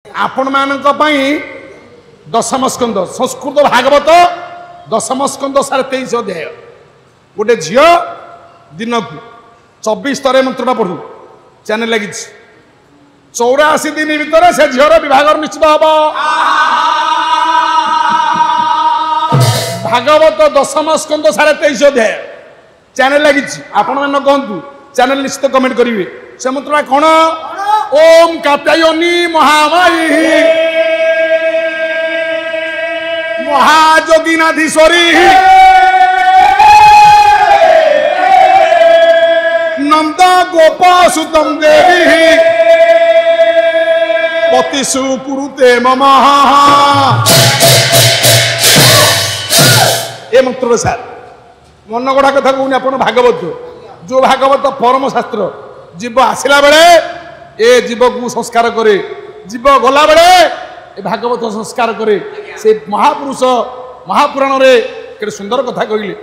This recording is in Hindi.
आपण मानक दशम स्कंद संस्कृत भागवत दशम स्कंद 23 अध्याय गोटे झील दिन को 24 थे मंत्रटा पढ़ू चैनल लगी 84 दिन भितर से झीर विभाग निश्चित हम भागवत दशम स्कंद 23 अध्याय चैनल लगी आपण मैंने कहतु चैनल निश्चित कमेंट करेंगे से मंत्रटा कौन ओम कात्यायनी महामाई महाजोगिनाधीश्वरी नंद गोपसुतम देवी पतिषु कुरुते मम ए मंत्र सार मन गढ़ा कथा कहूनी आप भागवत जो भागवत परम शास्त्र जीव आसला बेले ए जीव को संस्कार करे जीव गला बेले ए भागवत संस्कार करे से महापुरुष महापुराण रे केते सुंदर कथा कहले।